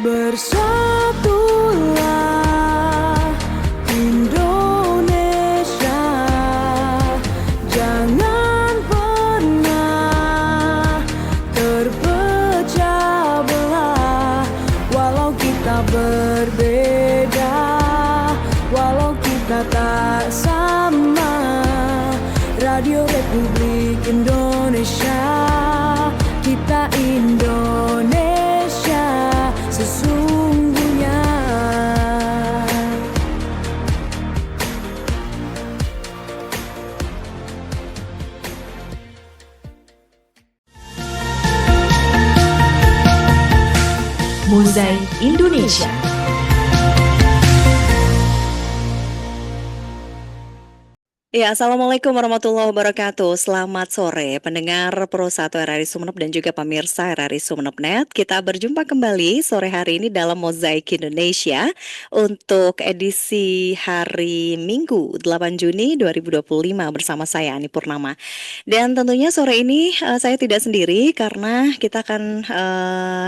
Bersatulah Indonesia, jangan pernah terpecah belah. Walau kita berbeda, walau kita tak sama, Radio Republik Indonesia, kita Indonesia sesungguhnya. Mozaik Indonesia. Ya, Assalamualaikum warahmatullahi wabarakatuh. Selamat sore pendengar Pro 1 RRI Sumeneb dan juga pemirsa RRI Sumeneb.net. Kita berjumpa kembali sore hari ini dalam Mozaik Indonesia untuk edisi hari Minggu 8 Juni 2025 bersama saya Ani Purnama. Dan tentunya sore ini saya tidak sendiri karena kita akan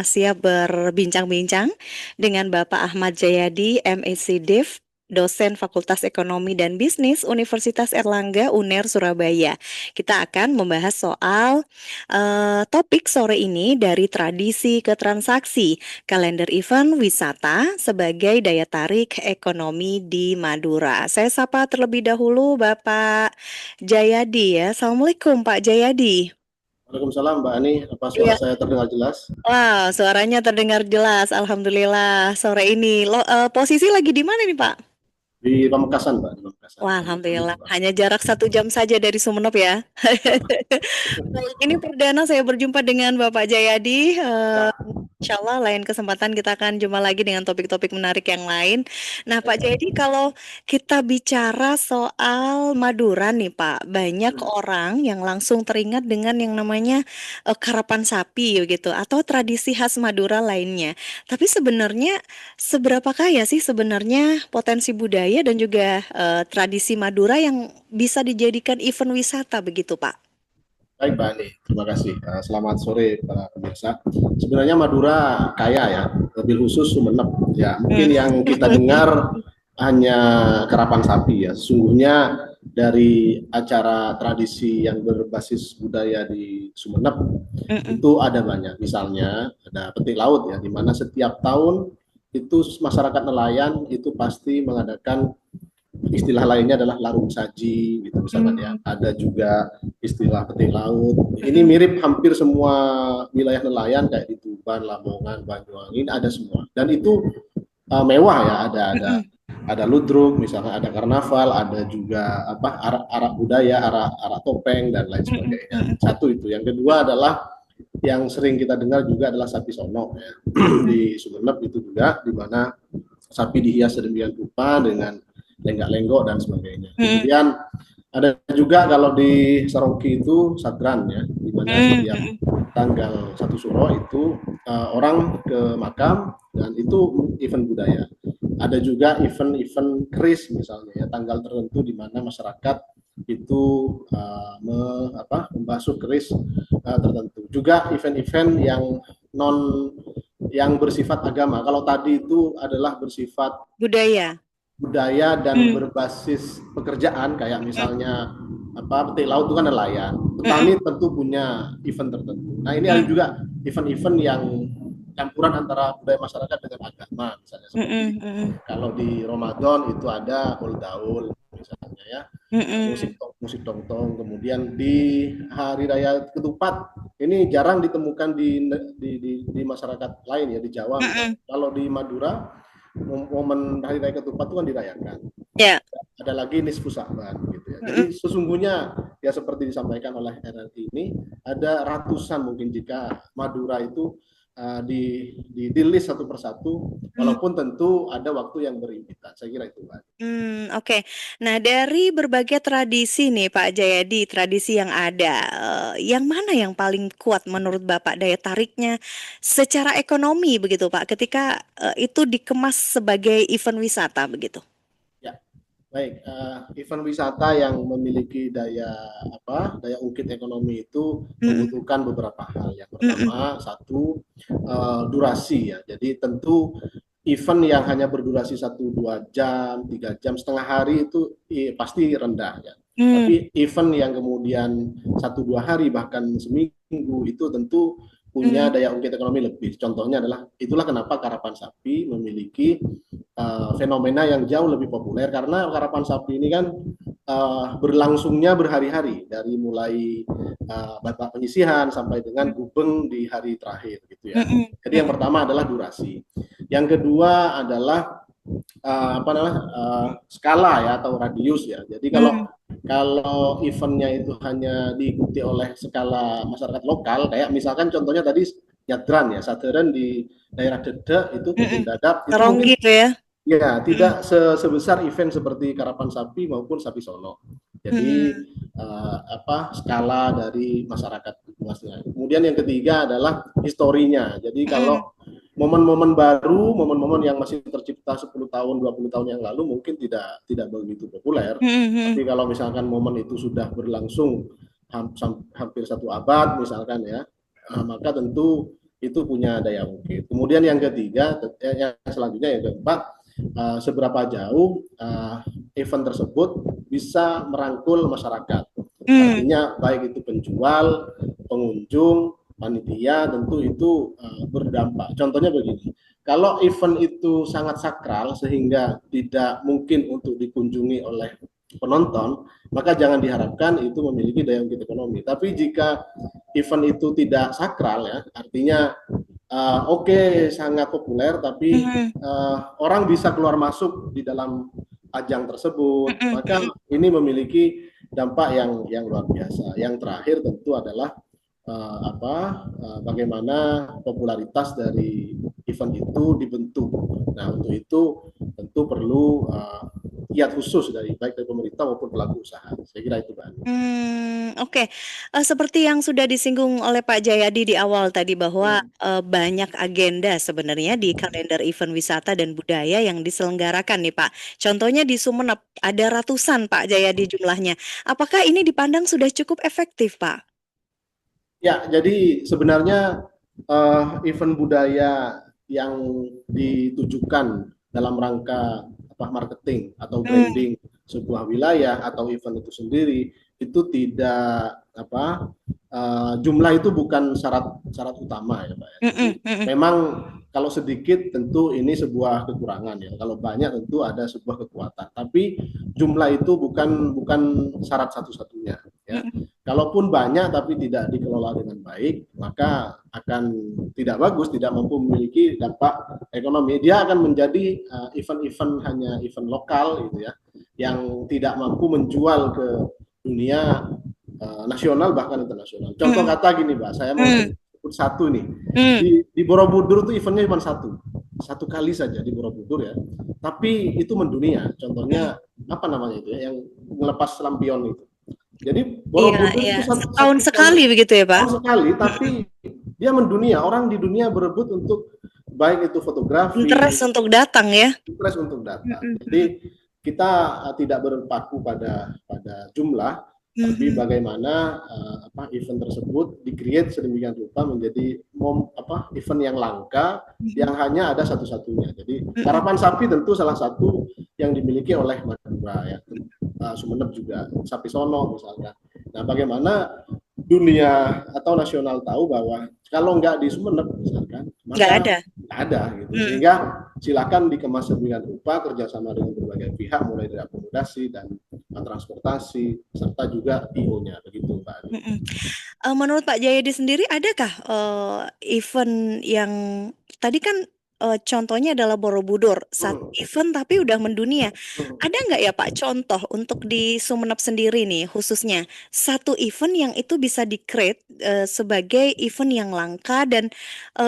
siap berbincang-bincang dengan Bapak Ahmad Jayadi, MSc Div, dosen Fakultas Ekonomi dan Bisnis Universitas Erlangga UNER Surabaya. Kita akan membahas soal topik sore ini dari tradisi ke transaksi, kalender event wisata sebagai daya tarik ekonomi di Madura. Saya sapa terlebih dahulu Bapak Jayadi ya. Assalamualaikum Pak Jayadi. Waalaikumsalam Mbak Ani, apa suara saya terdengar jelas? Wah, suaranya terdengar jelas. Alhamdulillah sore ini. Posisi lagi di mana nih Pak? Di Pamekasan, Mbak, di Pamekasan. Wah, alhamdulillah. Hanya jarak 1 jam saja dari Sumeneb ya. Baik, ini perdana saya berjumpa dengan Bapak Jayadi. Insya Allah lain kesempatan kita akan jumpa lagi dengan topik-topik menarik yang lain. Nah, Pak Jayadi, kalau kita bicara soal Madura nih Pak, banyak orang yang langsung teringat dengan yang namanya karapan sapi gitu, atau tradisi khas Madura lainnya. Tapi sebenarnya seberapa kaya sih sebenarnya potensi budaya dan juga tradisi Madura yang bisa dijadikan event wisata begitu Pak? Baik Mbak Ani, terima kasih. Selamat sore para pemirsa. Sebenarnya Madura kaya ya, lebih khusus Sumeneb. Ya, mungkin yang kita dengar hanya karapan sapi ya. Sesungguhnya dari acara tradisi yang berbasis budaya di Sumeneb itu ada banyak. Misalnya ada petik laut ya, di mana setiap tahun itu masyarakat nelayan itu pasti mengadakan istilah lainnya adalah larung saji gitu misalkan ya. Ada juga istilah petik laut. Ini mirip hampir semua wilayah nelayan kayak di Tuban, Lamongan, Banyuwangi, ini ada semua. Dan itu mewah ya, ada ludruk, misalnya ada karnaval, ada juga apa arak budaya, arak topeng dan lain sebagainya. Satu itu. Yang kedua adalah yang sering kita dengar juga adalah sapi sono ya. Di Sumeneb itu juga di mana sapi dihias sedemikian rupa dengan lenggak-lenggok dan sebagainya. Kemudian ada juga kalau di Saroki itu Sagran ya, di mana setiap tanggal 1 Suro itu orang ke makam dan itu event budaya. Ada juga event-event keris misalnya ya, tanggal tertentu di mana masyarakat itu membasuh keris tertentu. Juga event-event yang bersifat agama. Kalau tadi itu adalah bersifat budaya dan berbasis pekerjaan kayak misalnya petik laut itu kan nelayan, petani tentu punya event tertentu. Nah ini ada juga event-event yang campuran antara budaya masyarakat dengan agama misalnya seperti kalau di Ramadan itu ada daul misalnya ya, musik tongtong. Kemudian di hari raya ketupat ini jarang ditemukan di masyarakat lain ya, di Jawa. Kalau di Madura momen hari raya ketupat itu kan dirayakan. Ada lagi nisfu Sa'ban gitu ya. Jadi sesungguhnya ya seperti disampaikan oleh RRI ini ada ratusan mungkin jika Madura itu di list satu persatu, walaupun tentu ada waktu yang berimpitan. Saya kira itu, Pak. Oke. Nah, dari berbagai tradisi nih Pak Jayadi, tradisi yang ada, yang mana yang paling kuat menurut Bapak daya tariknya secara ekonomi begitu Pak, ketika itu dikemas sebagai event wisata begitu? Ya, Baik, event wisata yang memiliki daya ungkit ekonomi itu Mm-mm. membutuhkan beberapa hal. Yang Mm-mm. pertama, satu, durasi ya. Jadi tentu event yang hanya berdurasi 1-2 jam, 3 jam, setengah hari itu pasti rendah ya. Mm. Tapi event yang kemudian 1-2 hari bahkan seminggu itu tentu punya Mm. daya ungkit ekonomi lebih. Contohnya adalah itulah kenapa Karapan Sapi memiliki fenomena yang jauh lebih populer karena karapan sapi ini kan berlangsungnya berhari-hari dari mulai babak penyisihan sampai dengan gubeng di hari terakhir gitu ya. Mm-mm. Jadi yang Mm-mm. pertama adalah durasi. Yang kedua adalah skala ya atau radius ya. Jadi kalau Mm. kalau eventnya itu hanya diikuti oleh skala masyarakat lokal, kayak misalkan contohnya tadi Nyadran ya, Saderen di daerah Dedek itu Mm-mm. Kebun Dadap itu Terong mungkin gitu ya. ya, Mm-mm. tidak sebesar event seperti Karapan Sapi maupun Sapi Solo. Jadi Mm-mm. skala dari masyarakat luasnya. Kemudian yang ketiga adalah historinya. Jadi Mm-mm. kalau momen-momen baru, momen-momen yang masih tercipta 10 tahun, 20 tahun yang lalu mungkin tidak begitu populer. Mm-mm. Tapi kalau misalkan momen itu sudah berlangsung hampir 1 abad misalkan ya, maka tentu itu punya daya ungkit. Kemudian yang ketiga, yang selanjutnya yang keempat, seberapa jauh event tersebut bisa merangkul masyarakat. Mm. Artinya baik itu penjual, pengunjung, panitia, tentu itu berdampak. Contohnya begini, kalau event itu sangat sakral sehingga tidak mungkin untuk dikunjungi oleh penonton, maka jangan diharapkan itu memiliki daya ungkit ekonomi. Tapi jika event itu tidak sakral ya, artinya oke, sangat populer, tapi Mm-mm. orang bisa keluar masuk di dalam ajang tersebut, Mm-mm. maka ini memiliki dampak yang luar biasa. Yang terakhir tentu adalah bagaimana popularitas dari event itu dibentuk. Nah, untuk itu tentu perlu kiat khusus dari baik dari pemerintah maupun pelaku usaha. Saya kira itu, Pak. Oke. Seperti yang sudah disinggung oleh Pak Jayadi di awal tadi bahwa Hmm. banyak agenda sebenarnya di kalender event wisata dan budaya yang diselenggarakan nih Pak. Contohnya di Sumeneb ada ratusan Pak Jayadi jumlahnya. Apakah ini dipandang sudah cukup efektif Pak? Ya, jadi sebenarnya event budaya yang ditujukan dalam rangka marketing atau Hmm. branding sebuah wilayah atau event itu sendiri itu tidak jumlah itu bukan syarat syarat utama ya Pak ya. Jadi Mm-mm. Mm-mm. memang kalau sedikit tentu ini sebuah kekurangan ya. Kalau banyak tentu ada sebuah kekuatan. Tapi jumlah itu bukan syarat satu-satunya ya. Mm-mm. Kalaupun banyak tapi tidak dikelola dengan baik, maka akan tidak bagus, tidak mampu memiliki dampak ekonomi. Dia akan menjadi event-event hanya event lokal gitu ya, yang tidak mampu menjual ke dunia nasional bahkan internasional. Contoh Mm-mm. kata gini, Mbak, saya mau Mm. sebut satu nih. Mm. Di Borobudur tuh eventnya cuma satu kali saja di Borobudur ya. Tapi itu mendunia. Mm. Contohnya apa namanya itu ya, yang melepas lampion itu. Jadi Iya, Borobudur iya. itu Setahun satu sekali begitu ya Pak? tahun sekali, tapi Mm-mm. dia mendunia. Orang di dunia berebut untuk baik itu fotografi, Interest untuk datang ya? interest untuk data. Mm-mm. Jadi kita tidak berpaku pada jumlah, tapi Mm-mm. bagaimana event tersebut di-create sedemikian rupa menjadi event yang langka Mm-mm. yang hanya ada satu-satunya. Jadi Mm-mm. Karapan Sapi tentu salah satu yang dimiliki oleh Madura ya. Sumeneb juga, Sapi Sono misalnya. Nah, bagaimana dunia atau nasional tahu bahwa kalau nggak di Sumeneb misalkan, Nggak maka ada. nggak ada gitu. Mm. Sehingga silakan dikemas sedemikian rupa kerjasama dengan berbagai pihak mulai dari akomodasi dan transportasi serta juga IO-nya begitu Mbak Ani. Mm-mm. Menurut Pak Jayadi sendiri adakah event yang tadi kan contohnya adalah Borobudur, satu Hmm. event tapi udah mendunia. Hmm. Ada nggak ya Pak contoh untuk di Sumeneb sendiri nih khususnya satu event yang itu bisa di-create sebagai event yang langka dan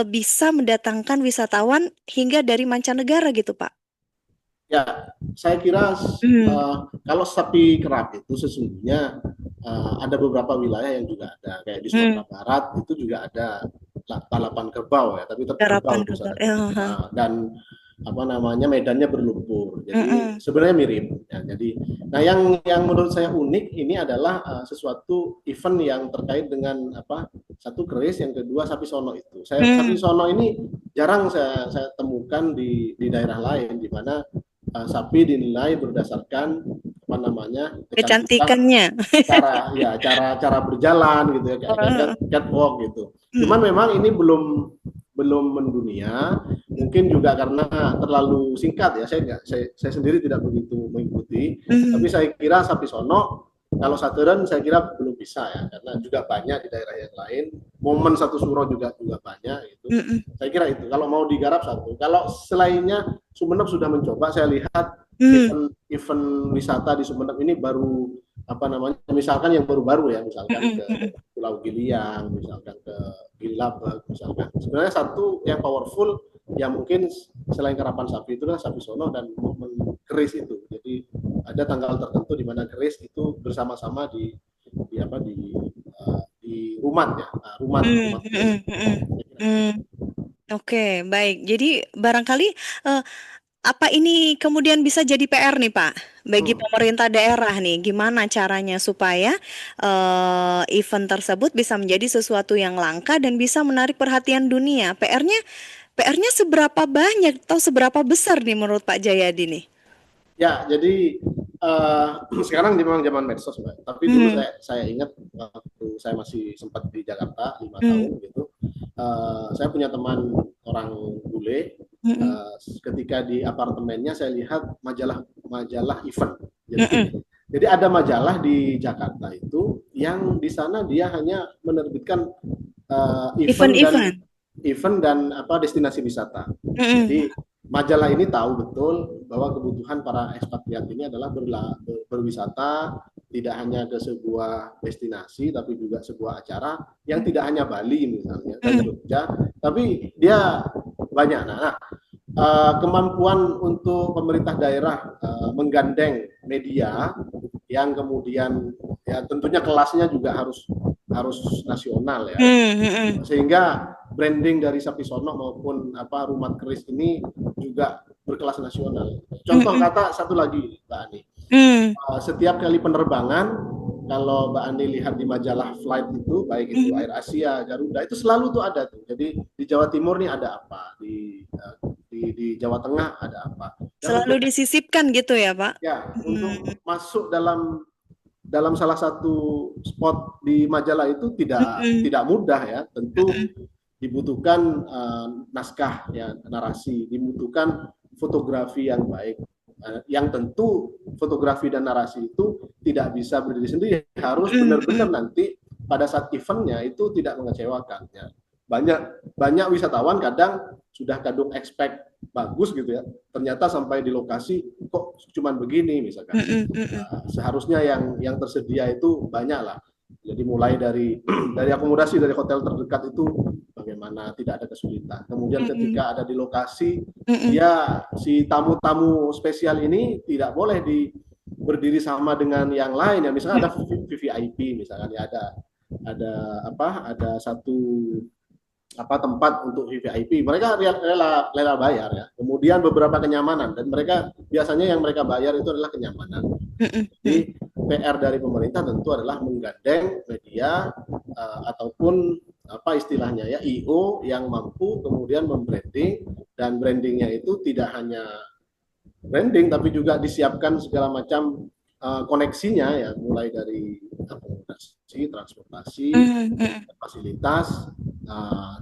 bisa mendatangkan wisatawan hingga dari mancanegara gitu Pak? Ya, saya kira Hmm. kalau sapi kerap itu sesungguhnya ada beberapa wilayah yang juga ada, kayak di Hmm. Sumatera Barat itu juga ada balapan kerbau ya, tapi kerbau Garapan misalnya. ya, Dan apa namanya, medannya berlumpur. Jadi Mm-mm. sebenarnya mirip. Ya, jadi, nah yang menurut saya unik ini adalah sesuatu event yang terkait dengan apa? Satu keris, yang kedua sapi sono itu. Sapi Mm. sono ini jarang saya temukan di daerah lain, di mana sapi dinilai berdasarkan apa namanya, kecantikan, Kecantikannya. cara berjalan gitu ya, kayak catwalk gitu. Cuman Mm. memang ini belum belum mendunia, mungkin juga karena terlalu singkat ya. Saya sendiri tidak begitu mengikuti, tapi Mm. saya kira sapi sono kalau Saturn saya kira belum bisa ya, karena juga banyak di daerah yang lain. Momen satu suro juga banyak itu. Mm. Saya kira itu kalau mau digarap satu. Kalau selainnya Sumeneb sudah mencoba, saya lihat Mm. event wisata di Sumeneb ini baru apa namanya, misalkan yang baru-baru ya, misalkan Mm. ke Mm. Pulau Giliang, misalkan ke Gilabak, misalkan. Sebenarnya satu yang powerful yang mungkin selain karapan sapi itu adalah sapi sono dan momen keris itu. Jadi ada tanggal tertentu di mana keris itu bersama-sama di apa di rumat ya, Mm. rumat keris. Mm. Mm. Mm. Oke, baik. Jadi barangkali eh, apa ini kemudian bisa jadi PR nih Pak bagi Hmm. pemerintah daerah nih, gimana caranya supaya event tersebut bisa menjadi sesuatu yang langka dan bisa menarik perhatian dunia. PR-nya seberapa banyak atau seberapa besar nih menurut Pak Jayadi nih? Ya, jadi sekarang memang zaman medsos, Mbak. Tapi dulu Hmm. saya ingat waktu saya masih sempat di Jakarta 5 tahun Hmm. gitu. Saya punya teman orang bule. Hmm. Ketika di apartemennya saya lihat majalah event. Hmm. Jadi ada majalah di Jakarta itu yang di sana dia hanya menerbitkan Event-event. event dan apa destinasi wisata. Hmm. Jadi majalah ini tahu betul bahwa kebutuhan para ekspatriat ini adalah berwisata, tidak hanya ke sebuah destinasi tapi juga sebuah acara yang tidak hanya Bali misalnya dan Hmm. Jogja, tapi dia banyak. Nah, kemampuan untuk pemerintah daerah menggandeng media yang kemudian ya tentunya kelasnya juga harus nasional ya, Hmm. Hmm. sehingga branding dari Sapi Sono maupun apa Rumat Keris ini juga berkelas nasional. Contoh Hmm. kata satu lagi, Mbak Ani. Hmm. Setiap kali penerbangan, kalau Mbak Ani lihat di majalah flight itu, baik itu Hmm. Air Asia, Garuda, itu selalu tuh ada tuh. Jadi di Jawa Timur nih ada apa, di Jawa Tengah ada apa. Dan untuk Selalu disisipkan gitu ya Pak? ya Hmm. untuk masuk dalam salah satu spot di majalah itu tidak Hmm. tidak mudah ya. Tentu Hmm. dibutuhkan naskah ya, narasi, dibutuhkan fotografi yang baik, yang tentu fotografi dan narasi itu tidak bisa berdiri sendiri, harus benar-benar Hmm. nanti pada saat eventnya itu tidak mengecewakan ya. Banyak wisatawan kadang sudah kadung expect bagus gitu ya, ternyata sampai di lokasi kok cuman begini misalkan. Hmm. Hmm. Seharusnya yang tersedia itu banyak lah. Jadi mulai dari dari akomodasi dari hotel terdekat itu bagaimana tidak ada kesulitan. Kemudian Hmm. ketika ada di lokasi, Hmm. dia si tamu-tamu spesial ini tidak boleh berdiri sama dengan yang lain ya. Misalnya ada VVIP misalkan ya, ada ada satu apa tempat untuk VVIP, mereka rela bayar ya. Kemudian beberapa kenyamanan, dan mereka biasanya yang mereka bayar itu adalah kenyamanan. Hmm. Jadi PR dari pemerintah tentu adalah menggandeng media ataupun apa istilahnya ya, IO yang mampu kemudian membranding, dan brandingnya itu tidak hanya branding tapi juga disiapkan segala macam koneksinya ya, mulai dari akomodasi, transportasi, Hmm. Hmm. fasilitas,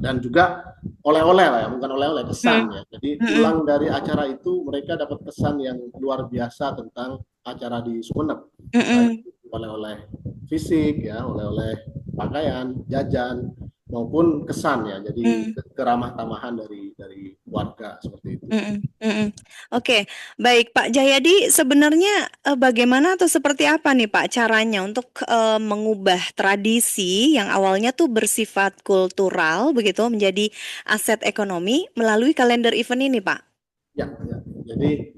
dan juga oleh-oleh lah ya, bukan oleh-oleh, kesan ya. Jadi Hmm. pulang dari acara itu mereka dapat kesan yang luar biasa tentang acara di Sumeneb, baik Hmm. oleh-oleh fisik ya, oleh-oleh pakaian, jajan, maupun kesan ya. Jadi Hmm. keramah tamahan dari warga seperti itu. Mm, mm. Oke, baik Pak Jayadi, sebenarnya bagaimana atau seperti apa nih Pak caranya untuk mengubah tradisi yang awalnya tuh bersifat kultural begitu menjadi aset ekonomi melalui kalender event ini Pak? Ya. Jadi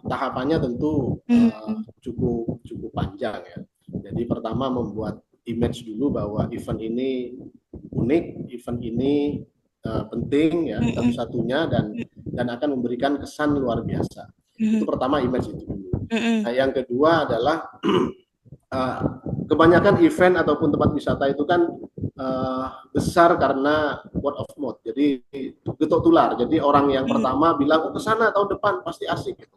tahapannya tentu Hmm. cukup cukup panjang ya. Jadi pertama membuat image dulu bahwa event ini unik, event ini penting ya, satu-satunya dan akan memberikan kesan luar biasa. Itu pertama, image itu dulu. Nah, yang kedua adalah kebanyakan event ataupun tempat wisata itu kan besar karena word of mouth. Jadi getok tular. Jadi orang yang pertama bilang, oh, ke sana tahun depan pasti asik.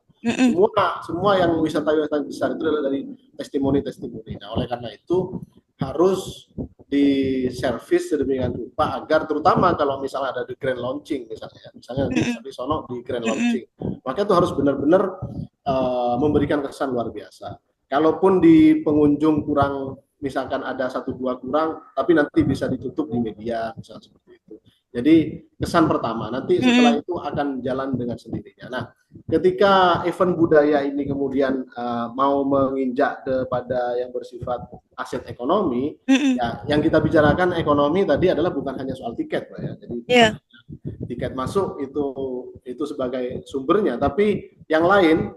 Semua yang wisata-wisata besar itu adalah dari testimoni-testimoni. Nah, oleh karena itu harus diservis sedemikian rupa agar, terutama kalau misalnya ada di grand launching misalnya di sono di grand launching, maka itu harus benar-benar memberikan kesan luar biasa. Kalaupun di pengunjung kurang, misalkan ada 1-2 kurang, tapi nanti bisa ditutup di media misalnya seperti itu. Jadi kesan pertama, nanti setelah itu akan jalan dengan sendirinya. Nah, ketika event budaya ini kemudian mau menginjak kepada yang bersifat aset ekonomi, ya, yang kita bicarakan ekonomi tadi adalah bukan hanya soal tiket, Pak, ya. Jadi tiket masuk itu sebagai sumbernya, tapi yang lain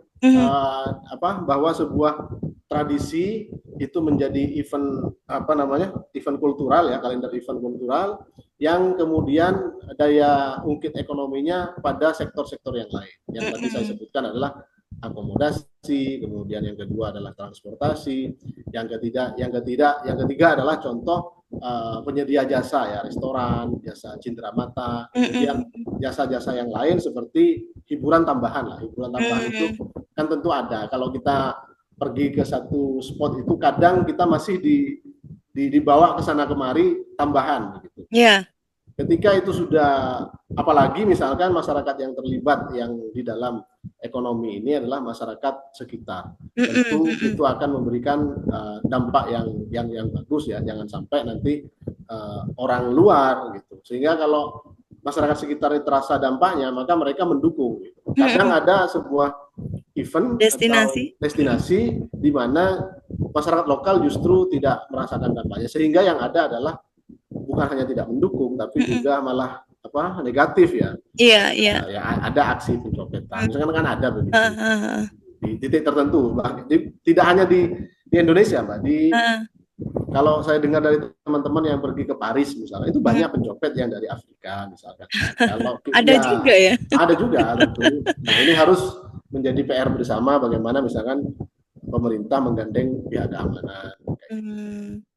bahwa sebuah tradisi itu menjadi event kultural ya, kalender event kultural yang kemudian daya ungkit ekonominya pada sektor-sektor yang lain. Yang tadi saya sebutkan adalah akomodasi, kemudian yang kedua adalah transportasi, yang ketiga adalah contoh penyedia jasa ya, restoran, jasa cindramata, kemudian jasa-jasa yang lain seperti hiburan tambahan lah. Hiburan tambahan itu kan tentu ada. Kalau kita pergi ke satu spot itu kadang kita masih dibawa ke sana kemari tambahan gitu. Yeah. Ketika itu sudah, apalagi misalkan masyarakat yang terlibat yang di dalam ekonomi ini adalah masyarakat sekitar, tentu itu akan memberikan dampak yang bagus ya. Jangan sampai nanti orang luar gitu, sehingga kalau masyarakat sekitar terasa dampaknya maka mereka mendukung gitu. Kadang ada sebuah event destinasi di mana masyarakat lokal justru tidak merasakan dampaknya, sehingga yang ada adalah bukan hanya tidak mendukung tapi juga malah negatif ya. Iya. Ya, ada aksi pencopetan, misalkan kan ada begitu di titik tertentu, tidak hanya di Indonesia, Mbak. Kalau saya dengar dari teman-teman yang pergi ke Paris misalnya, itu banyak pencopet yang dari Afrika misalkan. Kalau ada juga ya. Ada juga tentu. Nah, ini harus menjadi PR bersama bagaimana misalkan pemerintah menggandeng pihak keamanan.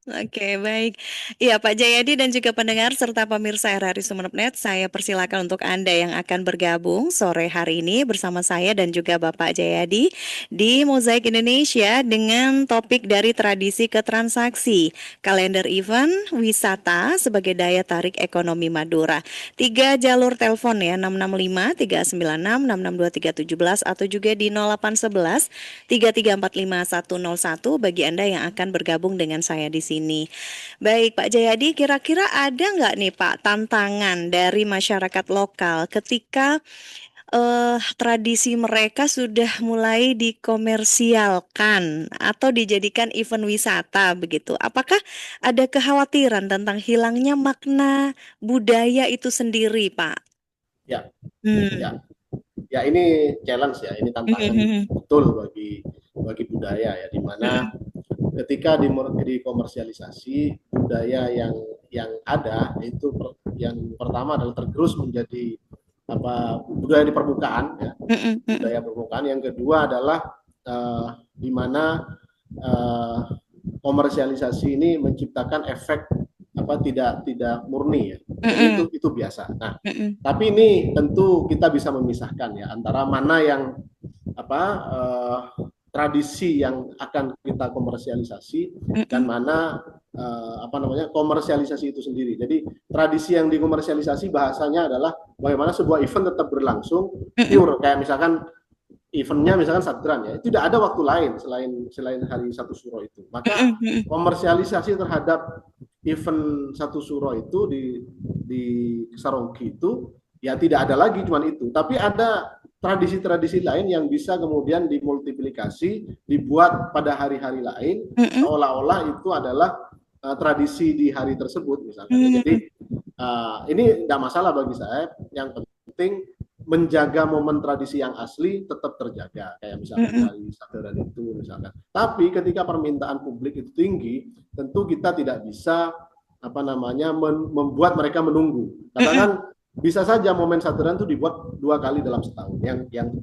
Oke, baik. Iya, Pak Jayadi dan juga pendengar serta pemirsa RRI Sumeneb.net, saya persilakan untuk Anda yang akan bergabung sore hari ini bersama saya dan juga Bapak Jayadi di Mozaik Indonesia dengan topik dari tradisi ke transaksi, kalender event, wisata sebagai daya tarik ekonomi Madura. 3 jalur telepon ya, 665 396 662 317 atau juga di 0811 3345 101 bagi Anda yang akan bergabung dengan saya di sini. Baik, Pak Jayadi, kira-kira ada nggak nih Pak tantangan dari masyarakat lokal ketika tradisi mereka sudah mulai dikomersialkan atau dijadikan event wisata begitu? Apakah ada kekhawatiran tentang hilangnya makna budaya itu sendiri, Pak? Ya, ya ini challenge ya, ini tantangan betul bagi budaya ya, di mana ketika dikomersialisasi budaya yang ada itu yang pertama adalah tergerus menjadi budaya di permukaan ya, budaya permukaan. Yang kedua adalah di mana komersialisasi ini menciptakan efek tidak murni ya. Itu biasa. Nah, tapi ini tentu kita bisa memisahkan ya antara mana yang tradisi yang akan kita komersialisasi dan mana komersialisasi itu sendiri. Jadi tradisi yang dikomersialisasi bahasanya adalah bagaimana sebuah event tetap berlangsung pure, kayak misalkan eventnya misalkan Satgram ya, tidak ada waktu lain selain hari Satu Suro itu. Maka komersialisasi terhadap event Satu Suro itu di Sarongki itu ya tidak ada lagi cuman itu, tapi ada tradisi-tradisi lain yang bisa kemudian dimultiplikasi, dibuat pada hari-hari lain, seolah-olah itu adalah tradisi di hari tersebut misalkan. Jadi ini tidak masalah bagi saya, yang penting menjaga momen tradisi yang asli tetap terjaga, kayak misalkan hari Sadran itu misalkan. Tapi ketika permintaan publik itu tinggi, tentu kita tidak bisa membuat mereka menunggu. Katakan bisa saja momen Saturan itu dibuat 2 kali dalam setahun.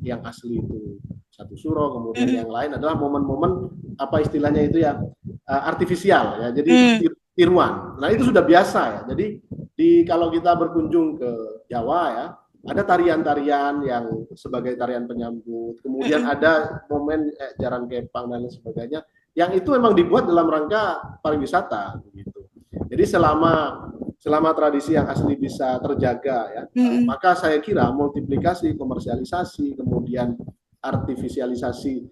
Yang asli itu satu suro, kemudian yang lain adalah momen-momen apa istilahnya itu ya artifisial ya. Jadi tiruan. Nah, itu sudah biasa ya. Jadi kalau kita berkunjung ke Jawa ya, ada tarian-tarian yang sebagai tarian penyambut. Kemudian ada momen jaran kepang dan lain sebagainya yang itu memang dibuat dalam rangka pariwisata gitu. Jadi selama tradisi yang asli bisa terjaga ya, maka saya kira multiplikasi, komersialisasi, kemudian artifisialisasi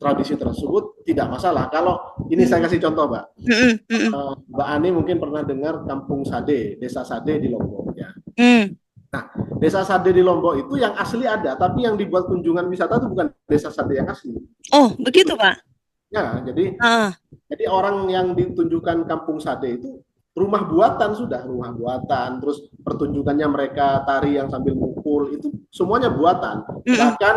tradisi tersebut tidak masalah. Kalau ini saya kasih contoh, Mbak. Mbak Ani mungkin pernah dengar Kampung Sade, Desa Sade di Lombok ya. Nah, Desa Sade di Lombok itu yang asli ada, tapi yang dibuat kunjungan wisata itu bukan Desa Sade yang asli. Oh, begitu, Pak? Ya, jadi orang yang ditunjukkan Kampung Sade itu rumah buatan, terus pertunjukannya mereka tari yang sambil mukul itu semuanya buatan. Bahkan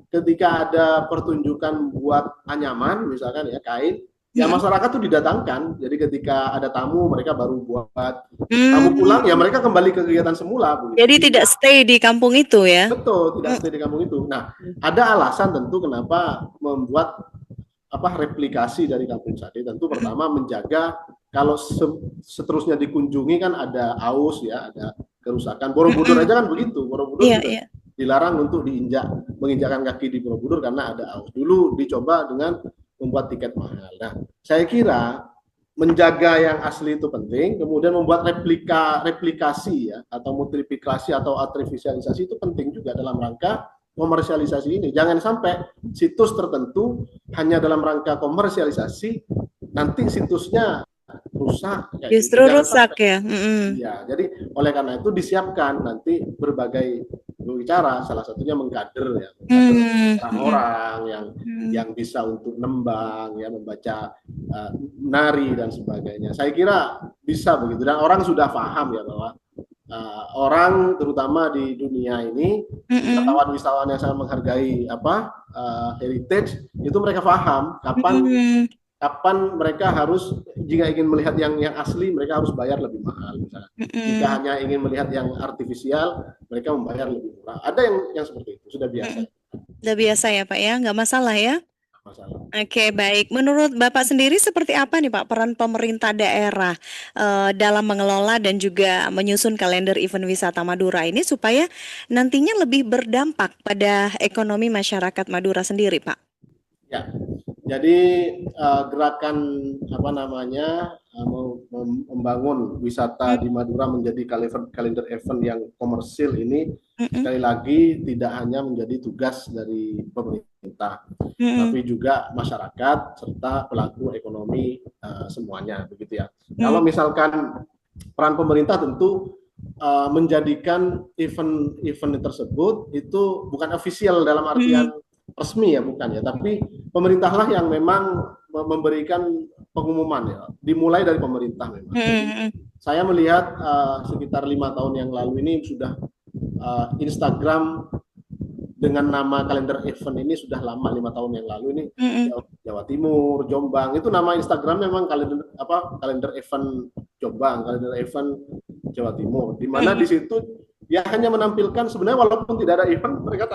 ketika ada pertunjukan buat anyaman misalkan ya kain, ya masyarakat tuh didatangkan. Jadi ketika ada tamu mereka baru buat, tamu pulang ya mereka kembali ke kegiatan semula. Begitu. Jadi tidak stay di kampung itu ya? Betul, tidak stay di kampung itu. Nah, ada alasan tentu kenapa membuat replikasi dari Kampung Sade. Tentu pertama menjaga kalau seterusnya dikunjungi kan ada aus ya, ada kerusakan. Borobudur aja kan begitu. Borobudur dilarang untuk menginjakkan kaki di Borobudur karena ada aus. Dulu dicoba dengan membuat tiket mahal. Nah, saya kira menjaga yang asli itu penting, kemudian membuat replikasi ya atau multiplikasi atau artifisialisasi itu penting juga dalam rangka komersialisasi ini. Jangan sampai situs tertentu hanya dalam rangka komersialisasi nanti situsnya rusak. Justru rusak ya. Ya, jadi oleh karena itu disiapkan nanti berbagai cara, salah satunya mengkader ya, orang-orang yang bisa untuk nembang ya, membaca nari dan sebagainya. Saya kira bisa begitu dan orang sudah paham ya bahwa orang terutama di dunia ini wisatawan yang sangat menghargai heritage itu mereka paham kapan mereka harus jika ingin melihat yang asli mereka harus bayar lebih mahal misalnya. Jika hanya ingin melihat yang artifisial mereka membayar lebih murah. Ada yang seperti itu sudah biasa. Sudah biasa ya Pak ya, nggak masalah ya. Masalah. Oke, baik. Menurut Bapak sendiri seperti apa nih Pak peran pemerintah daerah dalam mengelola dan juga menyusun kalender event wisata Madura ini supaya nantinya lebih berdampak pada ekonomi masyarakat Madura sendiri, Pak? Ya, jadi gerakan membangun wisata di Madura menjadi kalender event yang komersil ini sekali lagi tidak hanya menjadi tugas dari pemerintah, tapi juga masyarakat serta pelaku ekonomi semuanya, begitu ya. Kalau misalkan peran pemerintah tentu menjadikan event tersebut itu bukan official dalam artian resmi ya, bukan ya, tapi pemerintahlah yang memang memberikan pengumuman ya, dimulai dari pemerintah memang. Jadi, saya melihat sekitar 5 tahun yang lalu ini sudah Instagram dengan nama kalender event ini sudah lama, 5 tahun yang lalu ini Jawa Timur, Jombang itu nama Instagram memang kalender event Jombang, kalender event Jawa Timur, di mana di situ ya hanya menampilkan sebenarnya walaupun tidak ada event mereka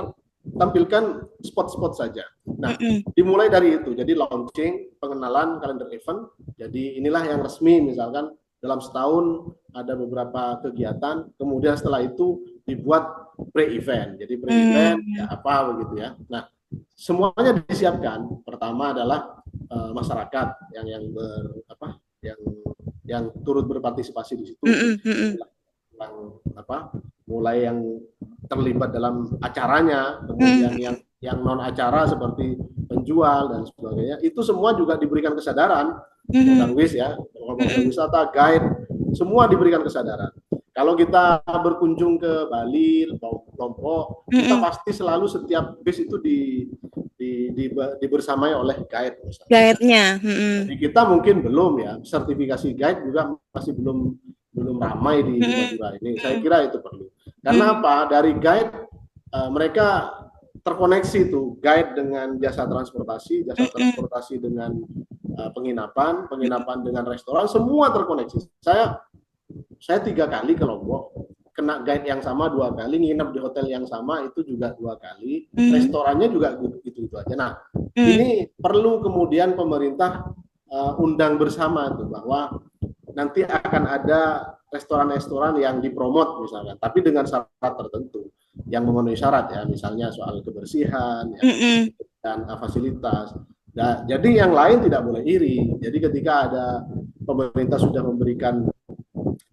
tampilkan spot-spot saja. Nah, dimulai dari itu. Jadi launching, pengenalan kalender event. Jadi inilah yang resmi misalkan dalam setahun ada beberapa kegiatan. Kemudian setelah itu dibuat pre-event. Jadi pre-event ya apa begitu ya. Nah, semuanya disiapkan. Pertama adalah masyarakat yang turut berpartisipasi di situ. Mulai yang terlibat dalam acaranya, kemudian yang non acara seperti penjual dan sebagainya, itu semua juga diberikan kesadaran, wisata, guide, semua diberikan kesadaran. Kalau kita berkunjung ke Bali, Lombok, kita pasti selalu setiap bis itu dibersamai oleh guide. Guide-nya. Jadi kita mungkin belum ya, sertifikasi guide juga masih belum ramai di Madura ini. Saya kira itu perlu. Karena apa? Dari guide mereka terkoneksi tuh, guide dengan jasa transportasi dengan penginapan dengan restoran, semua terkoneksi. Saya saya 3 kali ke Lombok, kena guide yang sama 2 kali, nginep di hotel yang sama itu juga 2 kali, restorannya juga itu aja. Nah, ini perlu kemudian pemerintah undang bersama tuh bahwa nanti akan ada restoran-restoran yang dipromot misalkan, tapi dengan syarat tertentu yang memenuhi syarat ya, misalnya soal kebersihan ya, dan fasilitas. Nah, jadi yang lain tidak boleh iri. Jadi ketika ada pemerintah sudah memberikan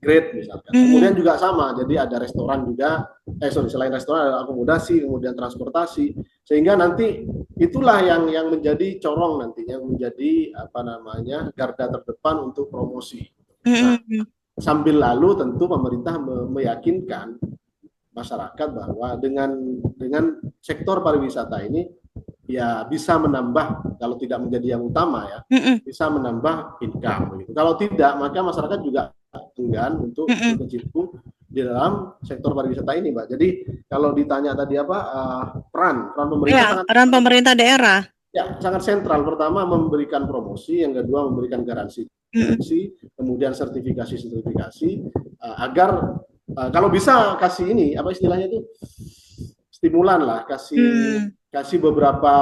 grade misalkan, kemudian juga sama. Jadi ada restoran juga, selain restoran ada akomodasi, kemudian transportasi, sehingga nanti itulah yang menjadi corong nantinya, menjadi apa namanya garda terdepan untuk promosi. Nah, sambil lalu tentu pemerintah meyakinkan masyarakat bahwa dengan sektor pariwisata ini ya bisa menambah, kalau tidak menjadi yang utama ya, bisa menambah income. Gitu. Kalau tidak, maka masyarakat juga enggan untuk berkecimpung di dalam sektor pariwisata ini, Mbak. Jadi kalau ditanya tadi apa peran pemerintah, peran pemerintah daerah ya sangat sentral. Pertama memberikan promosi, yang kedua memberikan garansi, kemudian sertifikasi agar kalau bisa kasih ini apa istilahnya itu stimulan lah, kasih beberapa,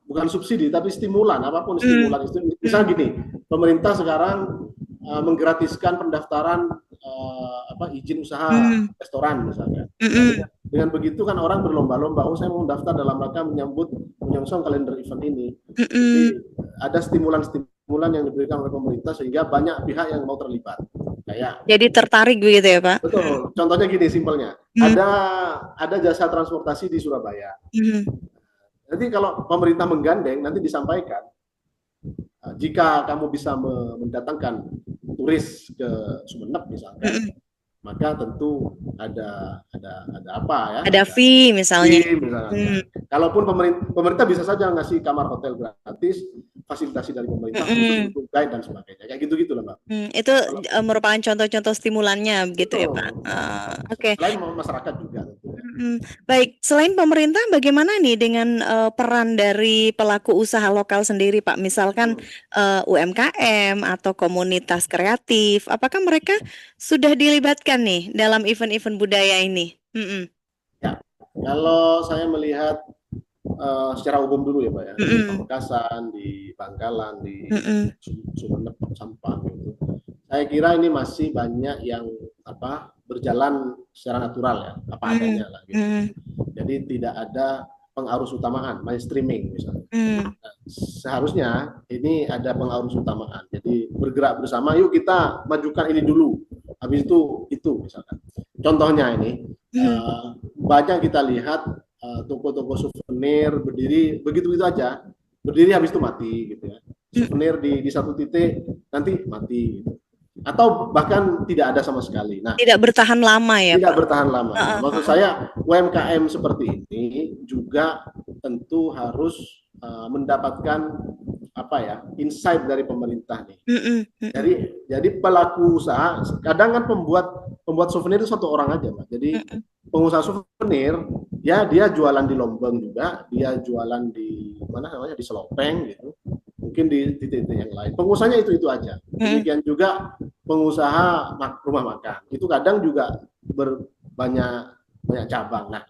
bukan subsidi tapi stimulan, apapun stimulan itu. Misalnya gini, pemerintah sekarang menggratiskan pendaftaran izin usaha restoran misalnya. Dengan begitu kan orang berlomba-lomba, oh saya mau daftar dalam rangka menyongsong kalender event ini. Jadi ada stimulan yang diberikan oleh pemerintah sehingga banyak pihak yang mau terlibat. Jadi tertarik begitu ya, Pak? Betul. Contohnya gini simpelnya, ada jasa transportasi di Surabaya. Jadi kalau pemerintah menggandeng, nanti disampaikan jika kamu bisa mendatangkan turis ke Sumeneb misalnya, maka tentu ada apa ya? Ada fee misalnya. Kalaupun pemerintah bisa saja ngasih kamar hotel gratis, fasilitasi dari pemerintah untuk guide dan sebagainya, kayak gitu lah, Mbak. Itu merupakan contoh-contoh stimulannya gitu ya, Pak. Oke. Selain masyarakat juga. Baik, selain pemerintah, bagaimana nih dengan peran dari pelaku usaha lokal sendiri, Pak? Misalkan UMKM atau komunitas kreatif, apakah mereka sudah dilibatkan nih dalam event-event budaya ini? Ya, kalau saya melihat secara umum dulu ya, Pak ya, di Pamekasan, di Bangkalan, di Sumeneb, Sampang gitu. Saya kira ini masih banyak yang berjalan secara natural ya, apa adanya lah gitu. Jadi tidak ada pengarus utamaan, mainstreaming misalnya. Nah, seharusnya ini ada pengarus utamaan. Jadi bergerak bersama, yuk kita majukan ini dulu. Habis itu misalkan. Contohnya ini banyak kita lihat toko-toko souvenir berdiri begitu aja, berdiri habis itu mati gitu ya. Souvenir di satu titik nanti mati gitu. Atau bahkan tidak ada sama sekali. Nah, tidak bertahan lama ya, tidak Pak? Bertahan lama. Maksud saya UMKM seperti ini juga tentu harus mendapatkan insight dari pemerintah nih. Jadi pelaku usaha kadang kan pembuat souvenir itu satu orang aja, Pak. Jadi pengusaha souvenir ya dia jualan di Lombang juga, dia jualan di di Selopeng gitu. Mungkin di titik-titik yang lain. Pengusahanya itu aja. Demikian juga pengusaha rumah makan. Itu kadang juga banyak cabang. Nah,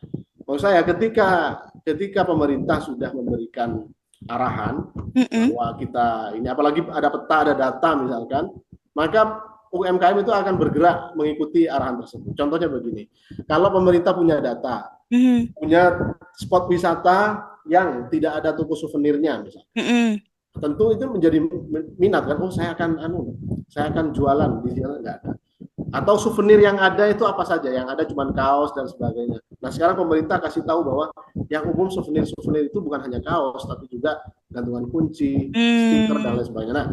maksud saya ketika pemerintah sudah memberikan arahan bahwa kita ini, apalagi ada peta, ada data misalkan, maka UMKM itu akan bergerak mengikuti arahan tersebut. Contohnya begini, kalau pemerintah punya data, punya spot wisata yang tidak ada toko souvenirnya misalnya, tentu itu menjadi minat kan, oh saya akan jualan di sini, nggak ada. Atau souvenir yang ada itu apa saja, yang ada cuma kaos dan sebagainya. Nah sekarang pemerintah kasih tahu bahwa yang umum souvenir itu bukan hanya kaos, tapi juga gantungan kunci, stiker dan lain sebagainya. Nah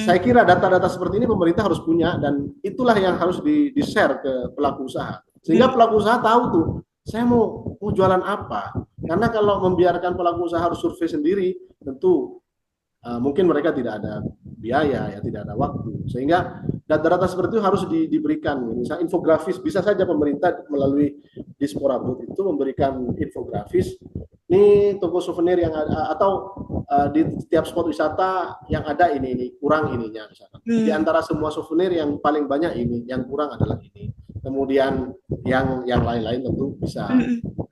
saya kira data-data seperti ini pemerintah harus punya, dan itulah yang harus di-share ke pelaku usaha, sehingga pelaku usaha tahu tuh saya mau jualan apa. Karena kalau membiarkan pelaku usaha harus survei sendiri, tentu mungkin mereka tidak ada biaya ya, tidak ada waktu, sehingga data-data seperti itu harus diberikan. Misalnya infografis, bisa saja pemerintah melalui Dispora Booth itu memberikan infografis ini toko souvenir yang ada atau di setiap spot wisata yang ada ini kurang ininya misalkan. Di antara semua souvenir yang paling banyak ini, yang kurang adalah ini. Kemudian yang lain-lain tentu bisa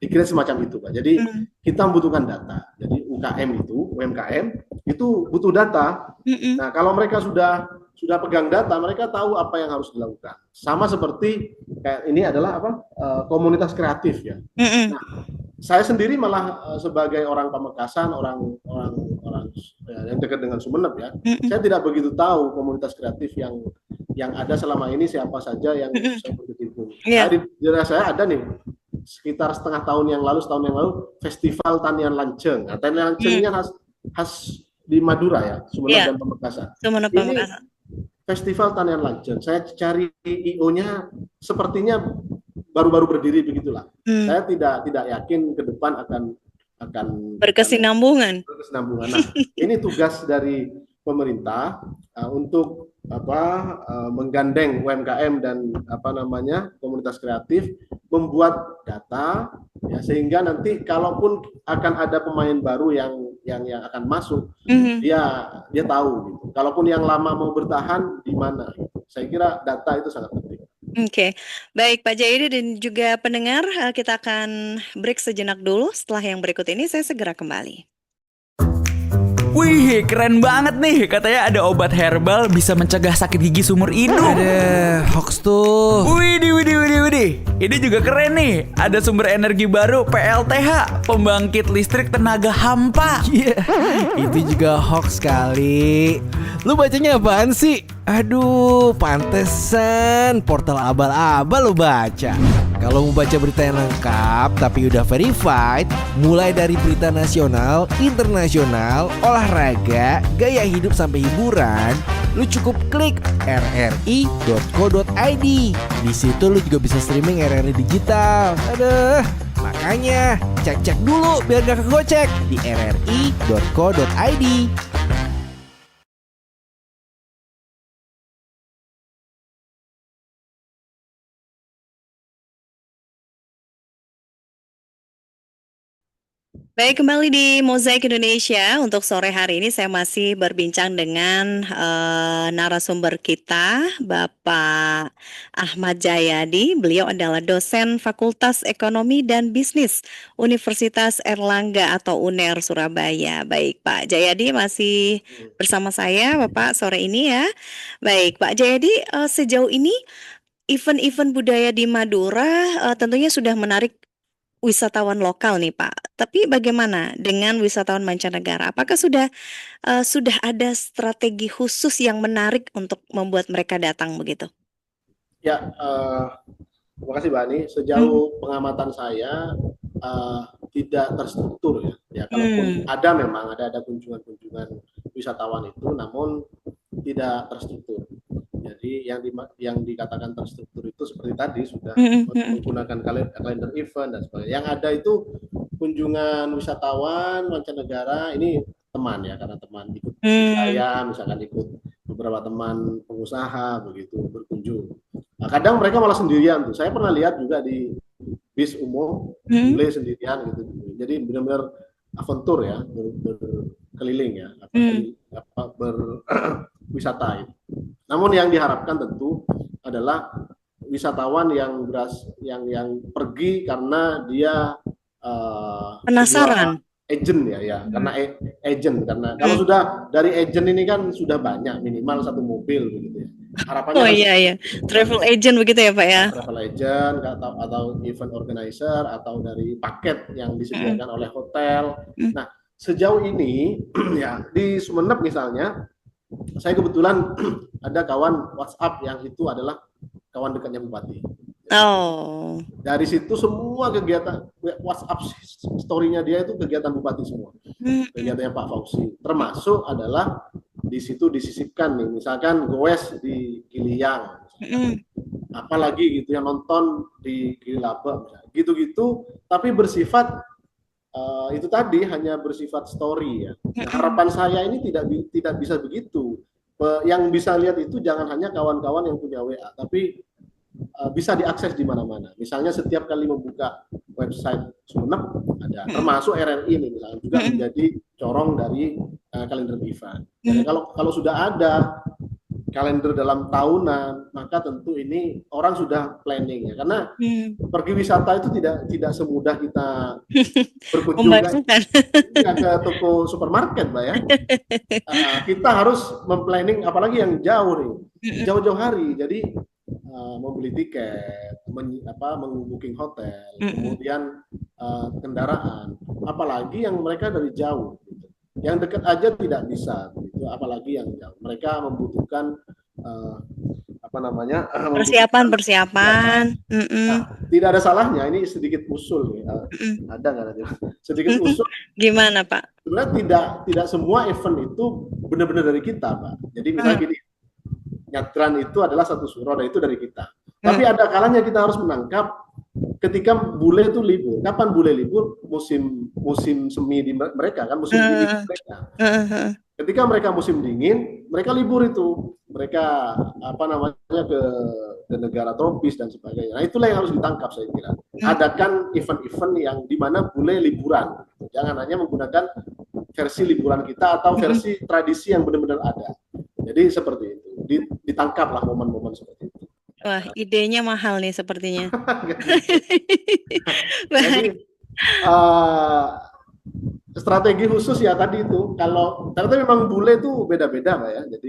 dikira semacam itu, Pak. Jadi kita membutuhkan data. Jadi UMKM itu butuh data. Nah, kalau mereka sudah pegang data, mereka tahu apa yang harus dilakukan. Sama seperti kayak ini adalah komunitas kreatif ya. Nah, saya sendiri malah sebagai orang Pamekasan, orang yang dekat dengan Sumeneb ya, saya tidak begitu tahu komunitas kreatif yang ada selama ini siapa saja yang saya berkecimpung. Nah, di daerah saya ada nih sekitar setahun yang lalu Festival Tanian Lanceng. Nah, Tanian Lanceng ini khas di Madura ya, Sumeneb dan Pamekasan. Ini Festival Tanian Lanceng. Saya cari IO-nya sepertinya baru-baru berdiri begitulah. Saya tidak yakin ke depan akan berkesinambungan. Nah, ini tugas dari pemerintah untuk menggandeng UMKM dan komunitas kreatif membuat data ya, sehingga nanti kalaupun akan ada pemain baru yang akan masuk, dia tahu gitu. Kalaupun yang lama mau bertahan di mana gitu. Saya kira data itu sangat penting. Oke, baik Pak Jayadi dan juga pendengar, kita akan break sejenak dulu. Setelah yang berikut ini saya segera kembali. Wih, keren banget nih. Katanya ada obat herbal bisa mencegah sakit gigi seumur hidup. Ada hoax tuh. Widih. Ini juga keren nih. Ada sumber energi baru PLTH, pembangkit listrik tenaga hampa. Iya, itu juga hoax kali. Lu bacanya apaan sih? Aduh, pantesan portal abal-abal lu baca. Kalau mau baca berita yang lengkap tapi udah verified, mulai dari berita nasional, internasional, olahraga, gaya hidup sampai hiburan, lu cukup klik rri.co.id. Di situ lu juga bisa streaming RRI digital. Aduh, makanya cek dulu biar gak kegocek di rri.co.id. Baik, kembali di Mozaik Indonesia. Untuk sore hari ini saya masih berbincang dengan narasumber kita, Bapak Ahmad Jayadi. Beliau adalah dosen Fakultas Ekonomi dan Bisnis Universitas Erlangga atau UNER Surabaya. Baik, Pak Jayadi masih bersama saya, Bapak, sore ini ya. Baik, Pak Jayadi, sejauh ini event-event budaya di Madura tentunya sudah menarik wisatawan lokal nih Pak. Tapi bagaimana dengan wisatawan mancanegara? Apakah sudah ada strategi khusus yang menarik untuk membuat mereka datang begitu? Ya, terima kasih Mbak Ani. Sejauh pengamatan saya tidak terstruktur ya. Ya, kalaupun ada kunjungan-kunjungan wisatawan itu, namun tidak terstruktur. Jadi yang dikatakan terstruktur itu seperti tadi sudah menggunakan kalender event dan sebagainya. Yang ada itu kunjungan wisatawan mancanegara ini teman ya, karena teman ikut saya, misalkan ikut beberapa teman pengusaha begitu berkunjung. Nah, kadang mereka malah sendirian tuh. Saya pernah lihat juga di bis umum, beli sendirian gitu. Jadi benar-benar aventur ya, berkeliling ya, berwisata itu. Namun yang diharapkan tentu adalah wisatawan yang pergi karena dia penasaran. Agent ya, karena agent, karena kalau sudah dari agent ini kan sudah banyak, minimal satu mobil begitu ya. Harapannya iya, travel agent begitu ya Pak ya. Travel agent atau event organizer atau dari paket yang disediakan oleh hotel. Nah, sejauh ini ya di Sumeneb misalnya, saya kebetulan ada kawan WhatsApp yang itu adalah kawan dekatnya Bupati. Oh. Dari situ semua kegiatan WhatsApp story-nya dia itu kegiatan Bupati semua. Kegiatannya Pak Fauzi. Termasuk adalah di situ disisipkan nih, misalkan goes di Giliang. Apalagi gitu yang nonton di Gililaba gitu-gitu, tapi bersifat itu tadi hanya bersifat story ya. Nah, harapan saya ini tidak bisa begitu. Yang bisa lihat itu jangan hanya kawan-kawan yang punya WA, tapi bisa diakses di mana-mana. Misalnya setiap kali membuka website Sumeneb ada, termasuk RRI ini misalnya juga menjadi corong dari kalender event. Jadi kalau sudah ada kalender dalam tahunan, maka tentu ini orang sudah planning ya, karena pergi wisata itu tidak semudah kita berkunjung ke toko supermarket, Mbak ya. Kita harus memplanning, apalagi yang jauh nih, jauh-jauh hari. Jadi membeli tiket, mengbooking hotel, kemudian kendaraan, apalagi yang mereka dari jauh. Gitu. Yang dekat aja tidak bisa, gitu. Apalagi yang jauh. Mereka membutuhkan persiapan. Nah, tidak ada salahnya. Ini sedikit usul nih. Ada nggak nanti? Sedikit usul. Gimana Pak? Sebenarnya tidak semua event itu benar-benar dari kita, Pak. Jadi misalnya gini, Nyadran itu adalah satu suro dan itu dari kita. Tapi ada kalanya kita harus menangkap ketika bule itu libur. Kapan bule libur? Musim semi di mereka kan, musim dingin di mereka. Ketika mereka musim dingin, mereka libur itu. Mereka ke negara tropis dan sebagainya. Nah, itulah yang harus ditangkap saya kira. Adakan event-event yang di mana bule liburan. Jangan hanya menggunakan versi liburan kita atau versi tradisi yang benar-benar ada. Jadi seperti itu. Ditangkaplah momen-momen seperti itu. Wah, idenya mahal nih sepertinya. Jadi strategi khusus ya tadi itu. Kalau ternyata memang bule itu beda-beda, Mbak ya. Jadi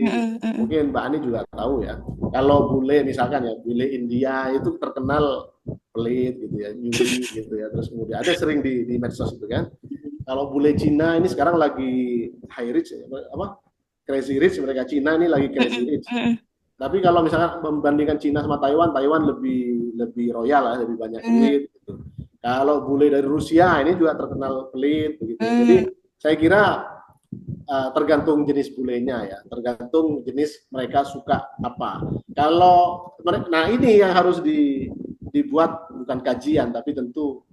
mungkin Mbak Ani juga tahu ya. Kalau bule misalkan ya, bule India itu terkenal pelit gitu ya, nyuri gitu ya. Terus kemudian ada sering di medsos itu kan. Kalau bule Cina ini sekarang lagi high rich ya, crazy rich, mereka Cina ini lagi crazy rich. Tapi kalau misalkan membandingkan Cina sama Taiwan, Taiwan lebih royal lah, lebih banyak duit gitu. Kalau bule dari Rusia ini juga terkenal pelit begitu. Jadi saya kira tergantung jenis bulenya ya, tergantung jenis mereka suka apa. Nah ini yang harus dibuat bukan kajian, tapi tentu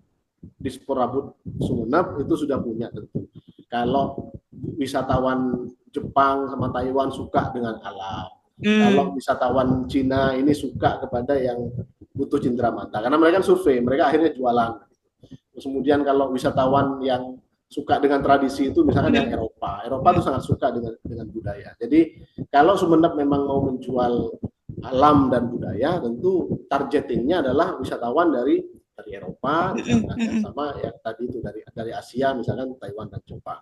Disporabud Sumeneb itu sudah punya tentu. Kalau wisatawan Jepang sama Taiwan suka dengan alam, kalau wisatawan Cina ini suka kepada yang butuh cenderamata, karena mereka kan survei, mereka akhirnya jualan. Terus kemudian kalau wisatawan yang suka dengan tradisi itu misalkan yang Eropa itu sangat suka dengan budaya. Jadi kalau Sumeneb memang mau menjual alam dan budaya, tentu targetingnya adalah wisatawan dari Eropa, misalkan, sama yang tadi itu dari Asia, misalkan Taiwan dan Jepang.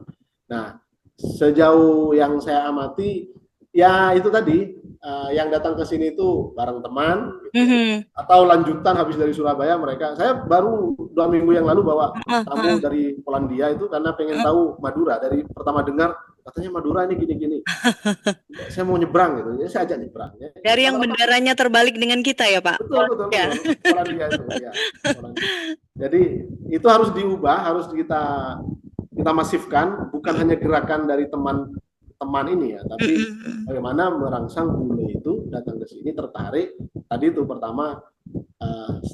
Nah, sejauh yang saya amati, ya itu tadi yang datang ke sini itu bareng teman, gitu, atau lanjutan habis dari Surabaya mereka. Saya baru 2 minggu yang lalu bawa tamu dari Polandia itu karena pengen tahu Madura. Dari pertama dengar katanya Madura ini gini-gini. Saya mau nyebrang gitu, jadi saya ajak nyebrang. Ya. Dari yang benderanya terbalik dengan kita ya Pak? Betul. Polandia itu ya. Polandia. Jadi itu harus diubah, harus kita masifkan, bukan hanya gerakan dari teman ini ya, tapi bagaimana merangsang bule itu datang ke sini tertarik. Tadi itu pertama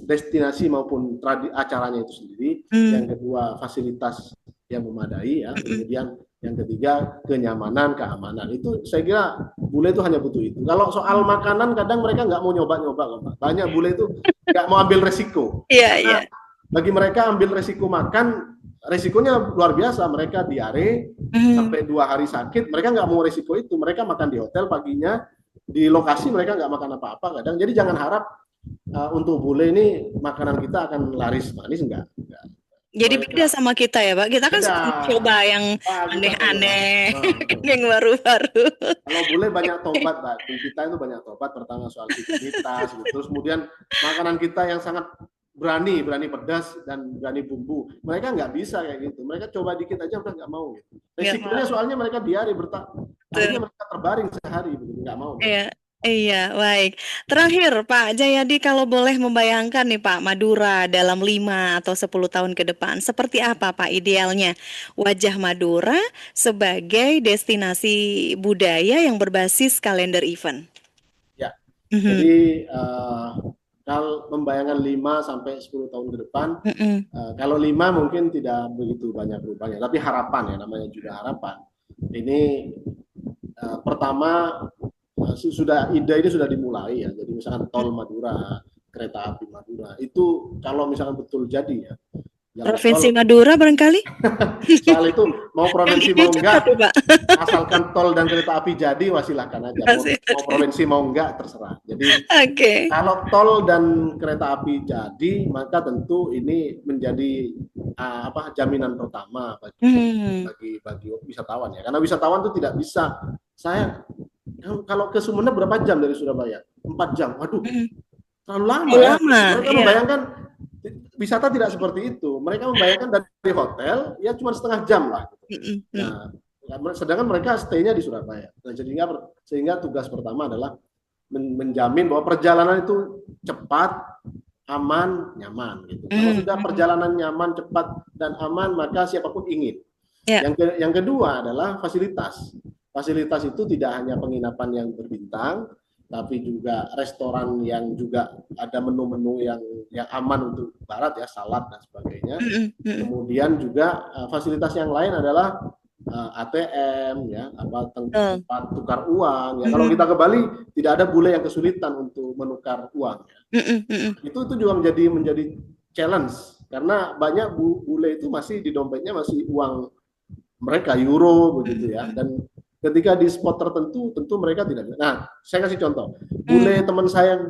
destinasi maupun acaranya itu sendiri, yang kedua fasilitas yang memadai ya, kemudian yang ketiga kenyamanan, keamanan. Itu saya kira bule itu hanya butuh itu. Kalau soal makanan kadang mereka nggak mau nyoba-nyoba, banyak bule itu nggak mau ambil resiko. Iya. Bagi mereka ambil resiko makan, resikonya luar biasa. Mereka diare sampai 2 hari sakit, mereka nggak mau resiko itu. Mereka makan di hotel paginya, di lokasi mereka nggak makan apa-apa kadang. Jadi jangan harap untuk bule ini makanan kita akan laris manis, enggak. Jadi beda sama kita ya Pak, kita kan suka coba yang aneh-aneh, yang baru-baru. Kalau bule banyak tobat Pak, di kita itu banyak tobat. Pertama soal higienitas, gitu. Terus kemudian makanan kita yang sangat berani pedas dan berani bumbu, mereka nggak bisa kayak gitu. Mereka coba dikit aja udah nggak mau gitu. Resikonya soalnya mereka diare akhirnya mereka terbaring sehari begitu, nggak mau. Iya, baik. Terakhir Pak Jayadi, kalau boleh membayangkan nih Pak, Madura dalam 5 atau 10 tahun ke depan, seperti apa Pak idealnya wajah Madura sebagai destinasi budaya yang berbasis kalender event? Ya, jadi kalau membayangkan 5 sampai 10 tahun ke depan, kalau 5 mungkin tidak begitu banyak berubahnya, tapi harapan ya, namanya juga harapan. Ini pertama ide ini sudah dimulai ya. Jadi misalkan tol Madura, kereta api Madura, itu kalau misalkan betul jadi ya, Jalan Provinsi tol, Madura barangkali? soal itu mau provinsi Kan mau itu enggak, cepat tuh, Pak. asalkan tol dan kereta api jadi, wah silahkan aja. Masih. Mau provinsi mau enggak terserah. Jadi Oke. kalau tol dan kereta api jadi, maka tentu ini menjadi jaminan pertama bagi Hmm. bagi wisatawan ya. Karena wisatawan itu tidak bisa. Saya kalau ke Sumeneb berapa jam dari Surabaya? 4 jam. Waduh, Hmm. terlalu lama Oh, ya. lama, Mereka iya. membayangkan wisata tidak seperti itu. Mereka membayangkan dari hotel ya cuma setengah jam lah. Mm-mm. Nah, sedangkan mereka stay-nya di Surabaya. Nah, sehingga tugas pertama adalah menjamin bahwa perjalanan itu cepat, aman, nyaman gitu. Kalau sudah perjalanan nyaman, cepat dan aman, maka siapapun ingin. Ya. Yang kedua adalah fasilitas. Fasilitas itu tidak hanya penginapan yang berbintang, tapi juga restoran yang juga ada menu-menu yang aman untuk barat ya, salad dan sebagainya. Kemudian juga fasilitas yang lain adalah ATM ya, tempat tukar uang ya. Kalau kita ke Bali tidak ada bule yang kesulitan untuk menukar uang ya. Itu juga menjadi challenge karena banyak bule itu masih di dompetnya masih uang mereka euro begitu ya, dan ketika di spot tertentu tentu mereka tidak. Nah, saya kasih contoh. Bule teman saya yang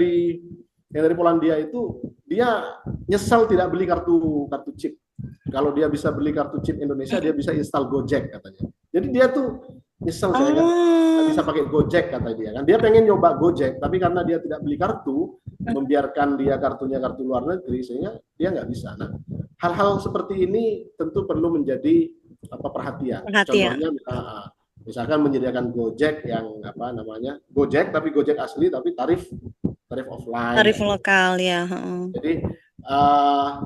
dari Polandia itu dia nyesal tidak beli kartu chip. Kalau dia bisa beli kartu chip Indonesia, dia bisa install Gojek katanya. Jadi dia tuh nyesel saya kan bisa pakai Gojek kata dia kan. Dia pengen nyoba Gojek, tapi karena dia tidak beli kartu, membiarkan dia kartu luar negeri sehingga dia nggak bisa. Nah, hal-hal seperti ini tentu perlu menjadi perhatian. Contohnya misalkan menyediakan Gojek yang Gojek tapi Gojek asli tapi tarif offline. Tarif lokal ya. Jadi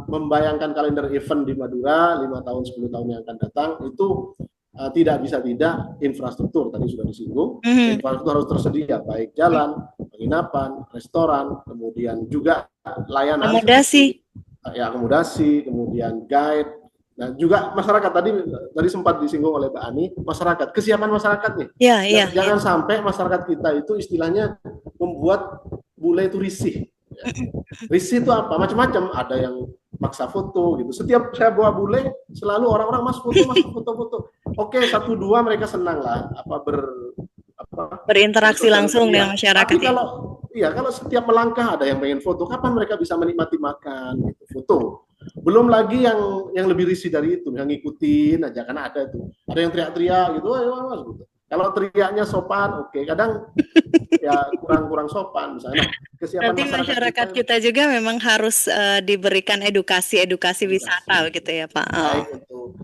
membayangkan kalender event di Madura 5 tahun 10 tahun yang akan datang itu tidak bisa tidak infrastruktur tadi sudah disinggung. Infrastruktur harus tersedia baik jalan, penginapan, restoran, kemudian juga layanan akomodasi, kemudian guide. Nah, juga masyarakat tadi sempat disinggung oleh Mbak Ani, masyarakat, kesiapan masyarakat nih. Jangan sampai masyarakat kita itu istilahnya membuat bule itu risih. Ya. Risih itu apa? Macam-macam. Ada yang maksa foto gitu. Setiap saya bawa bule, selalu orang-orang mas foto. Oke, 1-2 mereka senang lah berinteraksi langsung dengan masyarakat. Tapi kalau setiap melangkah ada yang pengen foto, kapan mereka bisa menikmati makan gitu, foto. Belum lagi yang lebih risih dari itu, yang ngikutin aja karena ada yang teriak-teriak gitu, gitu. Kalau teriaknya sopan, oke. Kadang ya kurang sopan misalnya. Kesiapan Nanti masyarakat kita juga memang harus diberikan edukasi wisata gitu ya Pak. Baik untuk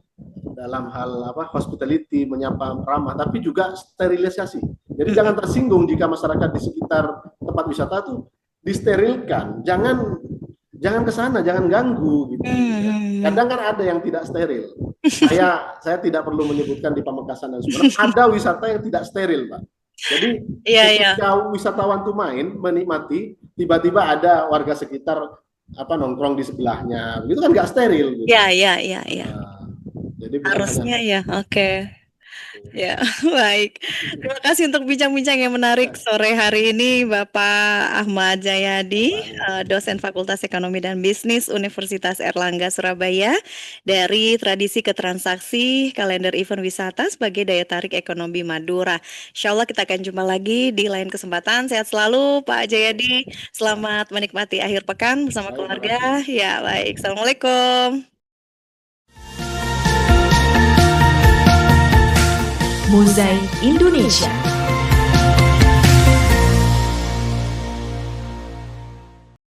dalam hal hospitality, menyapa ramah, tapi juga sterilisasi. Jadi jangan tersinggung jika masyarakat di sekitar tempat wisata tuh disterilkan. Jangan ke sana, jangan ganggu gitu. Kadang kan ada yang tidak steril. Saya tidak perlu menyebutkan di Pamekasan dan Sumeneb ada wisata yang tidak steril, Pak. Jadi ketika wisatawan tuh main menikmati, tiba-tiba ada warga sekitar nongkrong di sebelahnya, begitu kan nggak steril. Gitu. Iya. Nah, jadi harusnya ya, oke. Ya, baik. Terima kasih untuk bincang-bincang yang menarik sore hari ini, Bapak Ahmad Jayadi, dosen Fakultas Ekonomi dan Bisnis Universitas Erlangga Surabaya, dari tradisi ke transaksi kalender event wisata sebagai daya tarik ekonomi Madura. Insya Allah kita akan jumpa lagi di lain kesempatan. Sehat selalu, Pak Jayadi. Selamat menikmati akhir pekan bersama keluarga. Ya, baik. Assalamualaikum. Mozaik Indonesia.